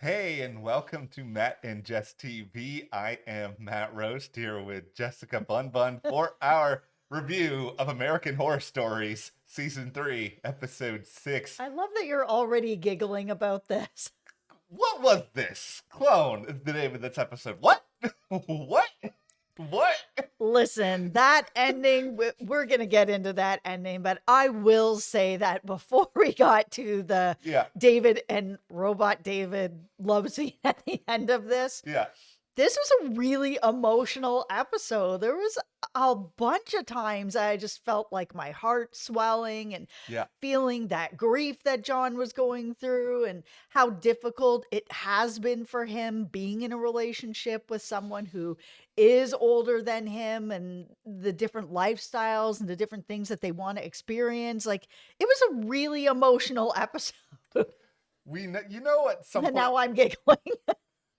Hey, and welcome to Matt and Jess TV. I am Matt Roast here with Jessica Bun Bun for our review of American Horror Stories, Season 3, Episode 6. I love that you're already giggling about this. What was this? Clone is the name of this episode. What? What? What? Listen, that ending, we're going to get into that ending, but I will say that before we got to the Yeah, David and Robot David love scene at the end of yeah, this was a really emotional episode. There was a bunch of times I just felt like my heart swelling and yeah. feeling that grief that John was going through and how difficult it has been for him being in a relationship with someone who is older than him and the different lifestyles and the different things that they want to experience. Like it was a really emotional episode. You know, at some And point, now I'm giggling.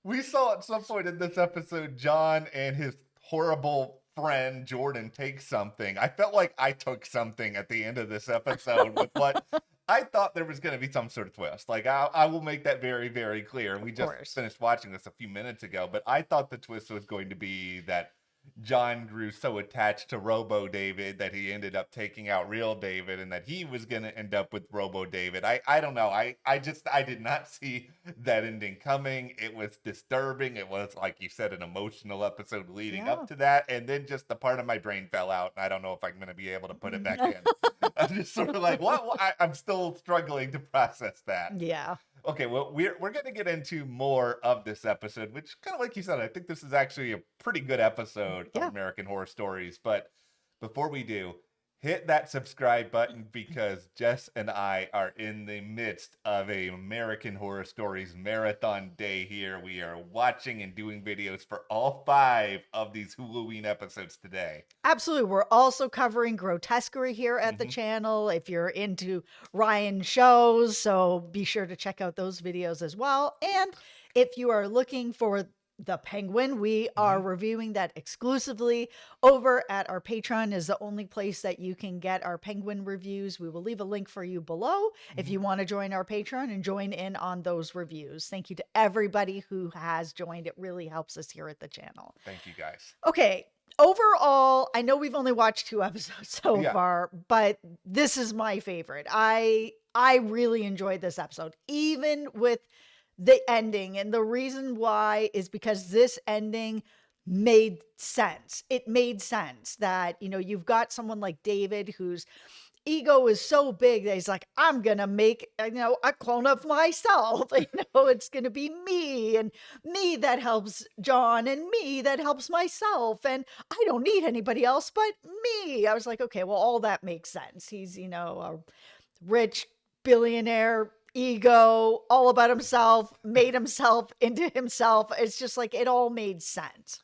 we saw at some point in this episode John and his horrible friend Jordan take something. I felt like I took something at the end of this episode with what I thought there was going to be some sort of twist. Like, I will make that very, very clear. We Of just course. finished watching this a few minutes ago, but I thought the twist was going to be that John grew so attached to Robo David that he ended up taking out real David and that he was going to end up with Robo David. I don't know. I did not see that ending coming. It was disturbing. It was, like you said, an emotional episode leading Yeah. up to that. And then just the part of my brain fell out. And I don't know if I'm going to be able to put it back in. I'm just sort of like, what? I'm still struggling to process that. Yeah. Okay, well, we're going to get into more of this episode, which kind of like you said, I think this is actually a pretty good episode of Yeah. American Horror Stories. But before we do, hit that subscribe button because Jess and I are in the midst of a American Horror Stories marathon day here. We are watching and doing videos for all 5 of these Halloween episodes today. Absolutely. We're also covering grotesquerie here at the Mhm. channel if you're into Ryan shows. So be sure to check out those videos as well. And if you are looking for the Penguin, we are Mhm. reviewing that exclusively over at our Patreon is the only place that you can get our Penguin reviews. We will leave a link for you below if Mhm. you want to join our Patreon and join in on those reviews. Thank you to everybody who has joined. It really helps us here at the channel. Thank you guys. Okay, overall, I know we've only watched 2 episodes so Yeah. far, but this is my favorite. I really enjoyed this episode, even with the ending. And the reason why is because this ending made sense. It made sense that, you've got someone like David who's ego is so big that he's like, I'm gonna make a clone of myself. It's gonna be me and me that helps John and me that helps myself. And I don't need anybody else but me. I was like, okay, well, all that makes sense. He's, a rich billionaire ego, all about himself, made himself into himself. It's just like it all made sense.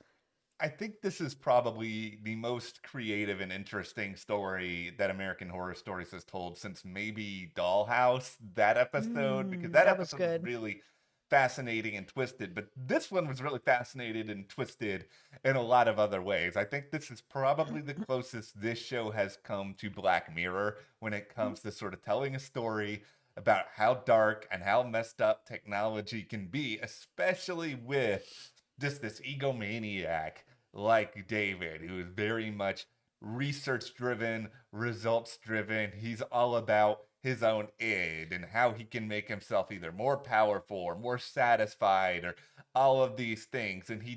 I think this is probably the most creative and interesting story that American Horror Stories has told since maybe Dollhouse, that episode, because that That was episode was good. really fascinating and twisted, but this one was really fascinated and twisted in a lot of other ways. I think this is probably the closest this show has come to Black Mirror when it comes to sort of telling a story about how dark and how messed up technology can be, especially with just this egomaniac like David, who is very much research driven, results driven. He's all about his own id and how he can make himself either more powerful or more satisfied or all of these things. And he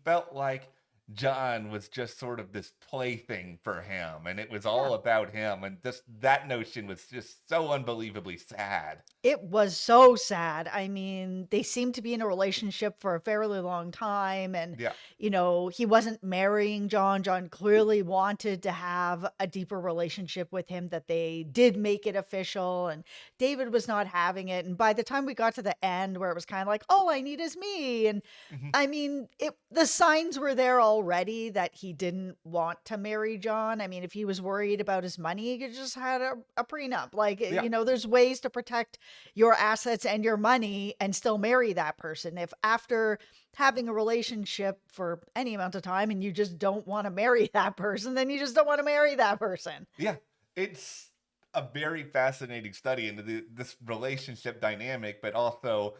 felt like John was just sort of this plaything for him and it was Yeah. all about him. And just that notion was just so unbelievably sad. It was so sad. I mean, they seemed to be in a relationship for a fairly long time. And, Yeah. he wasn't marrying John. John clearly wanted to have a deeper relationship with him, that they did make it official. And David was not having it. And by the time we got to the end, where it was kind of like, all I need is me. And Mhm. I mean, the signs were there already that he didn't want to marry John. I mean, if he was worried about his money, he could just had a prenup. Like, Yeah. there's ways to protect your assets and your money and still marry that person. If after having a relationship for any amount of time and you just don't want to marry that person, then you just don't want to marry that person. Yeah, it's a very fascinating study into this relationship dynamic, but also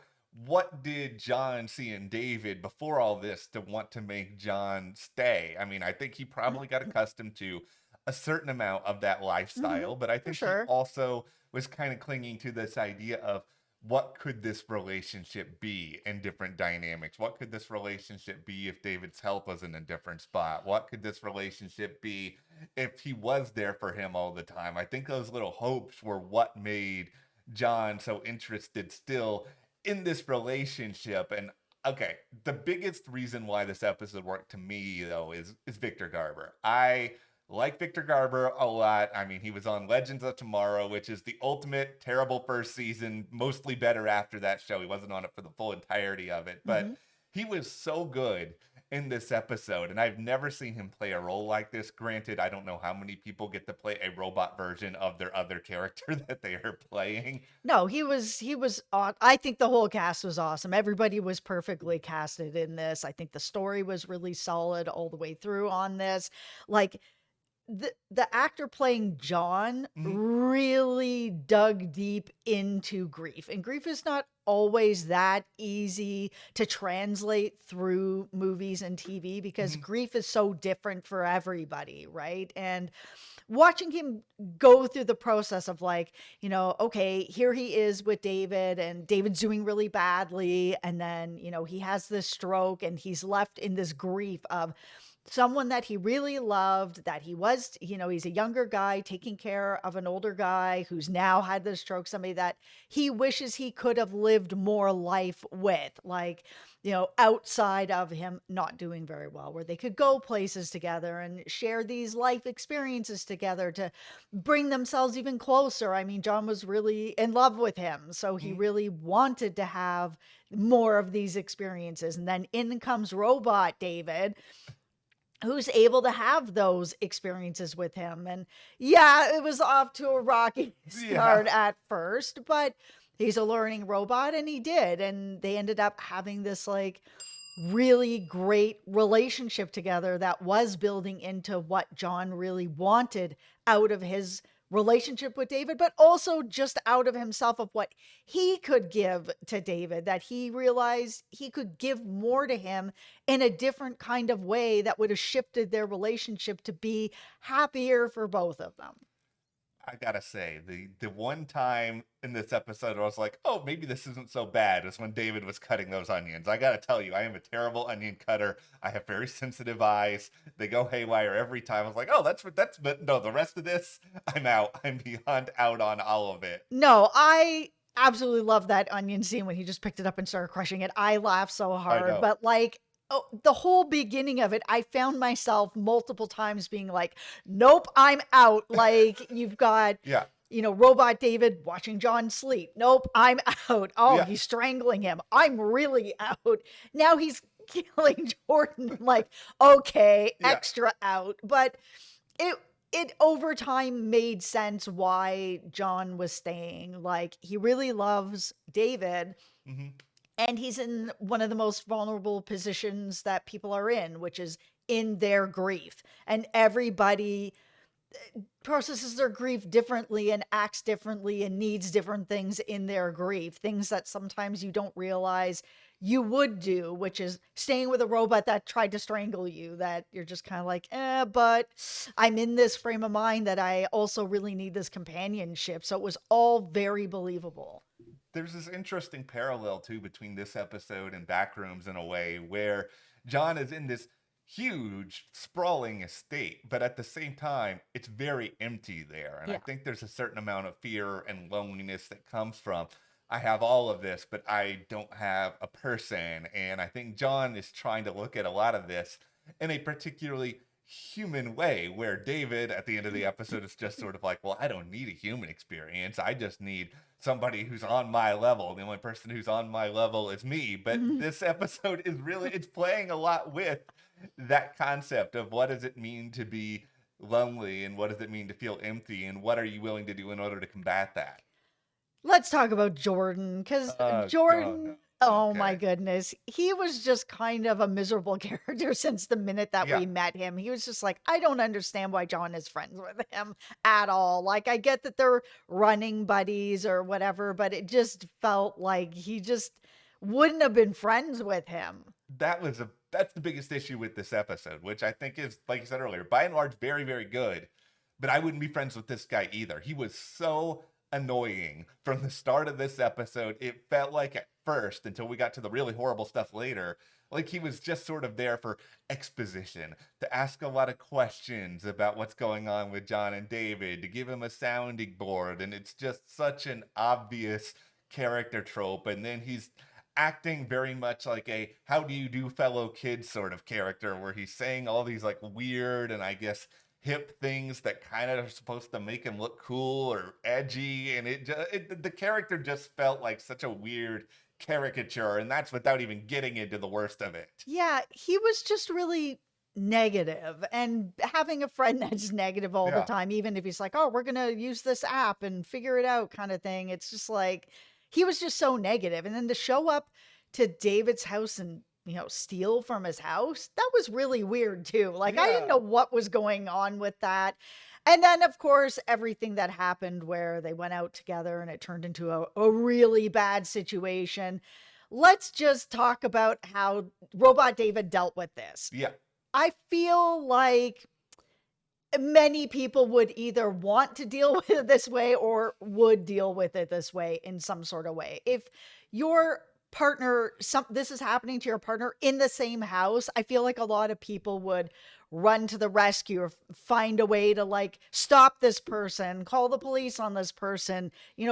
what did John see in David before all this to want to make John stay? I mean, I think he probably got accustomed to a certain amount of that Mhm. lifestyle, but I For think he sure. also was kind of clinging to this idea of what could this relationship be in different dynamics? What could this relationship be if David's health was in a different spot? What could this relationship be if he was there for him all the time? I think those little hopes were what made John so interested still in this relationship. And okay, the biggest reason why this episode worked to me though is Victor Garber. I like Victor Garber a lot. I mean, he was on Legends of Tomorrow, which is the ultimate terrible first season, mostly better after that show. He wasn't on it for the full entirety of it, but Mhm. he was so good in this episode, and I've never seen him play a role like this. Granted, I don't know how many people get to play a robot version of their other character that they are playing. No, he was I think the whole cast was awesome. Everybody was perfectly casted in this. I think the story was really solid all the way through on this. Like the actor playing John Mhm, really dug deep into grief. And grief is not always that easy to translate through movies and TV because mhm, grief is so different for everybody, right? And watching him go through the process of like, okay, here he is with David and David's doing really badly. And then, he has this stroke and he's left in this grief of someone that he really loved, that he was, he's a younger guy taking care of an older guy who's now had this stroke, somebody that he wishes he could have lived more life with, like, outside of him not doing very well, where they could go places together and share these life experiences together to bring themselves even closer. I mean, John was really in love with him, so he mhm. really wanted to have more of these experiences. And then in comes Robot David, who's able to have those experiences with him. And yeah, it was off to a rocky Yeah. start at first, but he's a learning robot and he did. And they ended up having this like really great relationship together that was building into what John really wanted out of his relationship with David, but also just out of himself of what he could give to David, that he realized he could give more to him in a different kind of way that would have shifted their relationship to be happier for both of them. I gotta say, the one time in this episode where I was like, oh, maybe this isn't so bad is when David was cutting those onions. I gotta tell you, I am a terrible onion cutter. I have very sensitive eyes. They go haywire every time. I was like, oh, but no, the rest of this, I'm out. I'm beyond out on all of it. No, I absolutely love that onion scene when he just picked it up and started crushing it. I laughed so I hard, know. but like, oh, the whole beginning of it, I found myself multiple times being like, nope, I'm out. Like, you've got, Yeah. Robot David watching John sleep. Nope, I'm out. Oh, Yeah. he's strangling him. I'm really out. Now he's killing Jordan. Like, okay, Yeah. extra out. But it it over time made sense why John was staying. Like, he really loves David, Hmm. and he's in one of the most vulnerable positions that people are in, which is in their grief. And everybody processes their grief differently and acts differently and needs different things in their grief, things that sometimes you don't realize you would do, which is staying with a robot that tried to strangle you, that you're just kind of like, but I'm in this frame of mind that I also really need this companionship. So it was all very believable. There's this interesting parallel too between this episode and Backrooms in a way where John is in this huge sprawling estate, but at the same time it's very empty there, and I Yeah. think there's a certain amount of fear and loneliness that comes from I have all of this but I don't have a person. And I think John is trying to look at a lot of this in a particularly human way, where David at the end of the episode is just sort of like, well, I don't need a human experience, I just need somebody who's on my level. The only person who's on my level is me. But this episode is really, it's playing a lot with that concept of what does it mean to be lonely and what does it mean to feel empty and what are you willing to do in order to combat that. Let's talk about Jordan, because Oh no. Jordan, oh my Okay. goodness, he was just kind of a miserable character since the minute that Yeah. we met him. He was just like, I don't understand why John is friends with him at all. Like, I get that they're running buddies or whatever, but it just felt like he just wouldn't have been friends with him. That's the biggest issue with this episode, which I think is, like you said earlier, by and large very, very good. But I wouldn't be friends with this guy either. He was so annoying from the start of this episode. It felt like at first, until we got to the really horrible stuff later, like he was just sort of there for exposition, to ask a lot of questions about what's going on with John and David, to give him a sounding board, and it's just such an obvious character trope. And then he's acting very much like a how do you do fellow kids sort of character, where he's saying all these like weird and I guess hip things that kind of are supposed to make him look cool or edgy, and the character just felt like such a weird caricature, and that's without even getting into the worst of it. Yeah, he was just really negative, and having a friend that's negative all the Yeah. time, even if he's like, "Oh, we're gonna use this app and figure it out," kind of thing. It's just like he was just so negative. And then to show up to David's house and steal from his house, that was really weird too. Like I didn't Yeah. know what was going on with that. And then of course everything that happened where they went out together and it turned into a really bad situation. Let's just talk about how Robot David dealt with this. Yeah. I feel like many people would either want to deal with it this way or would deal with it this way in some sort of way. If your partner, this is happening to your partner in the same house, I feel like a lot of people would run to the rescue or find a way to like stop this person, call the police on this person,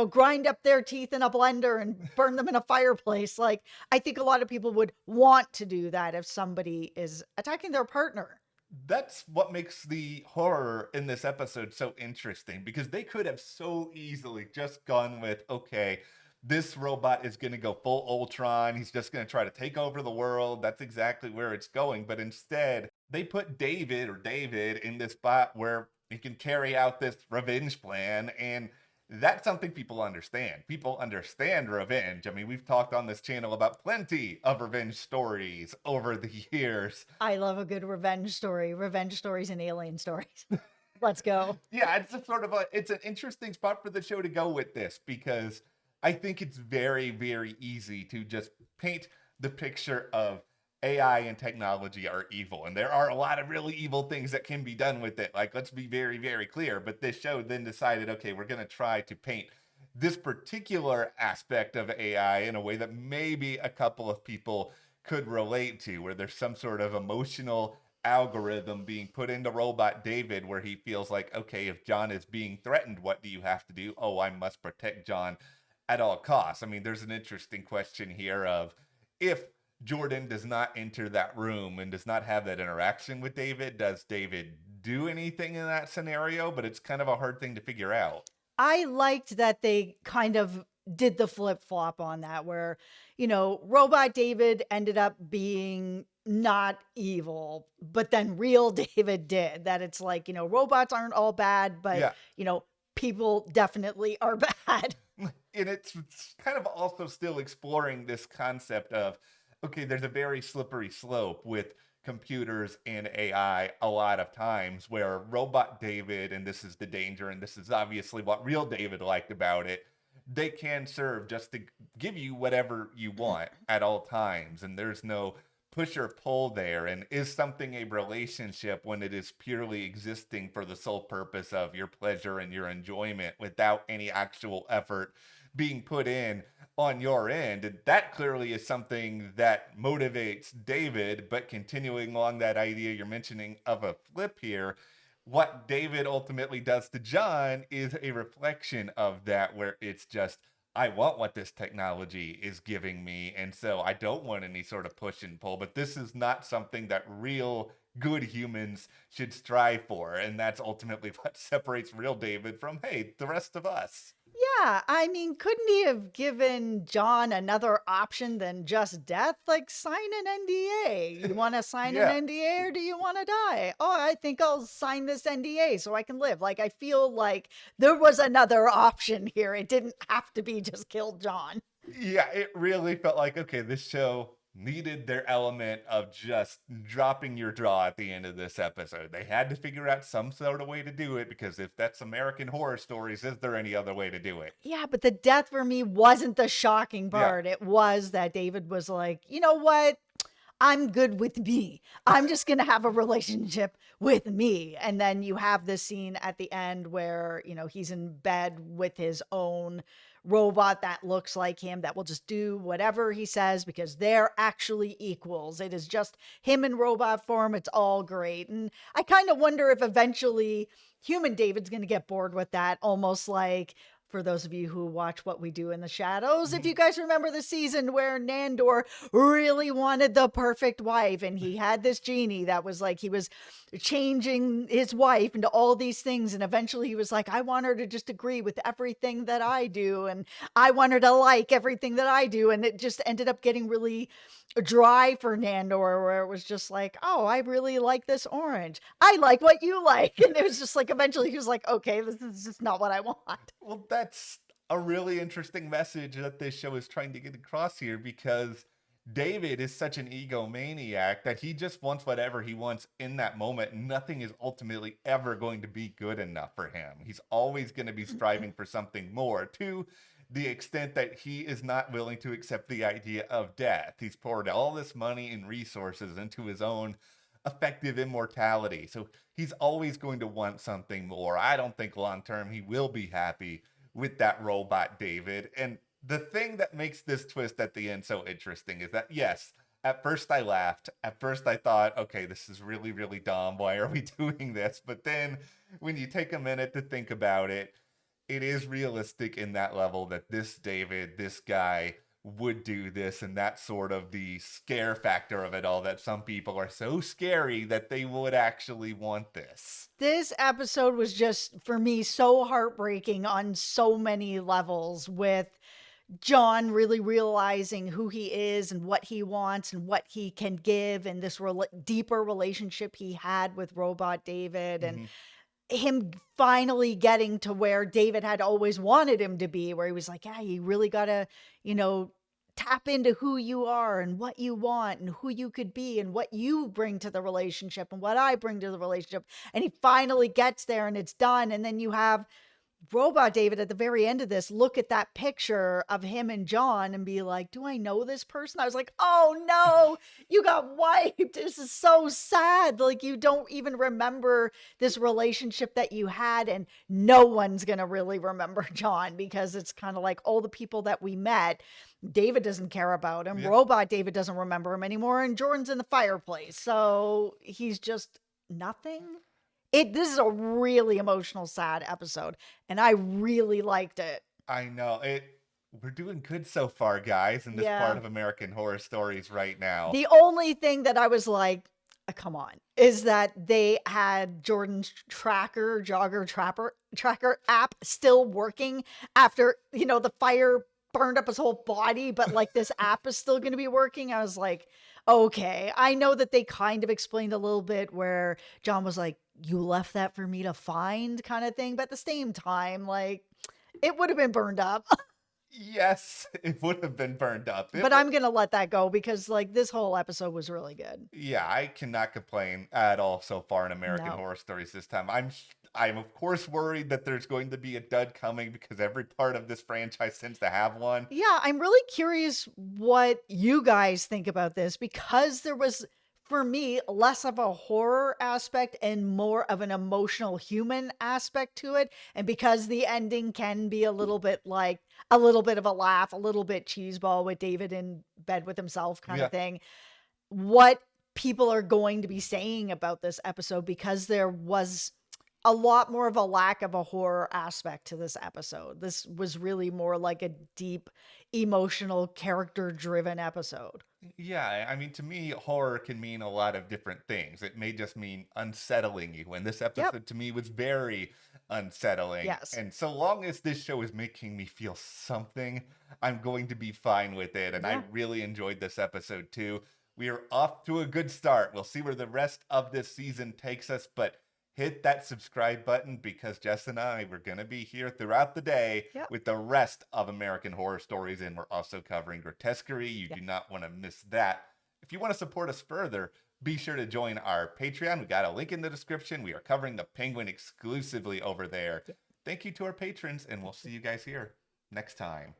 grind up their teeth in a blender and burn them in a fireplace. Like I think a lot of people would want to do that if somebody is attacking their partner. That's what makes the horror in this episode so interesting, because they could have so easily just gone with, okay, this robot is going to go full Ultron. He's just going to try to take over the world. That's exactly where it's going. But instead, they put David in this spot where he can carry out this revenge plan. And that's something people understand. People understand revenge. I mean, we've talked on this channel about plenty of revenge stories over the years. I love a good revenge stories and alien stories. Let's go. Yeah, it's a sort of it's an interesting spot for the show to go with this, because I think it's very, very easy to just paint the picture of AI and technology are evil. And there are a lot of really evil things that can be done with it. Like, let's be very, very clear. But this show then decided, okay, we're going to try to paint this particular aspect of AI in a way that maybe a couple of people could relate to, where there's some sort of emotional algorithm being put into Robot David, where he feels like, okay, if John is being threatened, what do you have to do? Oh, I must protect John at all costs. I mean, there's an interesting question here of, if Jordan does not enter that room and does not have that interaction with David, does David do anything in that scenario? But it's kind of a hard thing to figure out. I liked that they kind of did the flip flop on that, where, Robot David ended up being not evil, but then real David did. That it's like, robots aren't all bad, but, Yeah. people definitely are bad. And it's kind of also still exploring this concept of, okay, there's a very slippery slope with computers and AI a lot of times, where Robot David, and this is the danger, and this is obviously what real David liked about it, they can serve just to give you whatever you want at all times. And there's no push or pull there. And is something a relationship when it is purely existing for the sole purpose of your pleasure and your enjoyment without any actual effort being put in on your end? And that clearly is something that motivates David. But continuing along that idea you're mentioning of a flip here, what David ultimately does to John is a reflection of that, where it's just, I want what this technology is giving me, and so I don't want any sort of push and pull. But this is not something that real good humans should strive for, and that's ultimately what separates real David from, hey, the rest of us. Yeah, I mean, couldn't he have given John another option than just death? Like, sign an NDA. You want to sign Yeah. an NDA or do you want to die? Oh, I think I'll sign this NDA so I can live. Like, I feel like there was another option here. It didn't have to be just kill John. Yeah, it really felt like, okay, this show needed their element of just dropping your jaw at the end of this episode. They had to figure out some sort of way to do it, because if that's American Horror Stories, is there any other way to do it? Yeah, but the death for me wasn't the shocking Yeah. part. It was that David was like, you know what? I'm good with me. I'm just going to have a relationship with me. And then you have this scene at the end where, he's in bed with his own robot that looks like him, that will just do whatever he says because they're actually equals. It is just him in robot form. It's all great. And I kind of wonder if eventually human David's going to get bored with that, almost like, for those of you who watch What We Do in the Shadows, if you guys remember the season where Nandor really wanted the perfect wife, and he had this genie that was like, he was changing his wife into all these things, and eventually he was like, I want her to just agree with everything that I do, and I want her to like everything that I do, and it just ended up getting really dry for Nandor, where it was just like, oh, I really like this orange. I like what you like. And it was just like, eventually he was like, okay, this is just not what I want. Well, that's a really interesting message that this show is trying to get across here, because David is such an egomaniac that he just wants whatever he wants in that moment. Nothing is ultimately ever going to be good enough for him. He's always going to be striving for something more, to the extent that he is not willing to accept the idea of death. He's poured all this money and resources into his own effective immortality. So he's always going to want something more. I don't think long term he will be happy with that robot David. And the thing that makes this twist at the end so interesting is that, yes, at first I laughed. At first I thought, okay, this is really, really dumb. Why are we doing this? But then when you take a minute to think about it, it is realistic in that level that this David, this guy, would do this, and that's sort of the scare factor of it all, that some people are so scary that they would actually want this. This episode was just, for me, so heartbreaking on so many levels, with John really realizing who he is and what he wants and what he can give, and this deeper relationship he had with Robot David, and Mm-hmm. him finally getting to where David had always wanted him to be, where he was like, yeah, you really got to, tap into who you are and what you want and who you could be and what you bring to the relationship and what I bring to the relationship. And he finally gets there and it's done. And then you have Robot David at the very end of this look at that picture of him and John and be like, do I know this person? I was like, oh no, you got wiped. This is so sad. Like, you don't even remember this relationship that you had, and no one's gonna really remember John, because it's kind of like all the people that we met, David doesn't care about him. Yeah. Robot David doesn't remember him anymore, and Jordan's in the fireplace, so he's just nothing. This is a really emotional, sad episode, and I really liked it. I know it. We're doing good so far, guys, in this Yeah. part of American Horror Stories right now. The only thing that I was like, come on, is that they had Jordan's tracker app still working after, the fire burned up his whole body, but like this app is still going to be working. I was like, okay. I know that they kind of explained a little bit where John was like, you left that for me to find, kind of thing. But at the same time, like, it would have been burned up. Yes, it would have been burned up. But I'm going to let that go, because like this whole episode was really good. Yeah, I cannot complain at all so far in American No. Horror Stories this time. I'm of course worried that there's going to be a dud coming, because every part of this franchise tends to have one. Yeah, I'm really curious what you guys think about this, because there was, for me, less of a horror aspect and more of an emotional human aspect to it. And because the ending can be a little bit like a little bit of a laugh, a little bit cheeseball with David in bed with himself kind Yeah. of thing, what people are going to be saying about this episode, because there was a lot more of a lack of a horror aspect to this episode. This was really more like a deep, emotional, character-driven episode. Yeah, I mean, to me, horror can mean a lot of different things. It may just mean unsettling you, and this episode to me was very unsettling. Yes. And so long as this show is making me feel something, I'm going to be fine with it. And I Yeah. really enjoyed this episode too. We are off to a good start. We'll see where the rest of this season takes us, but hit that subscribe button, because Jess and I, we're going to be here throughout the day Yep. with the rest of American Horror Stories, and we're also covering Grotesquerie. You do not want to miss that. if you want to support us further, be sure to join our Patreon. We got a link in the description. We are covering the Penguin exclusively over there. Thank you to our patrons, and we'll see you guys here next time.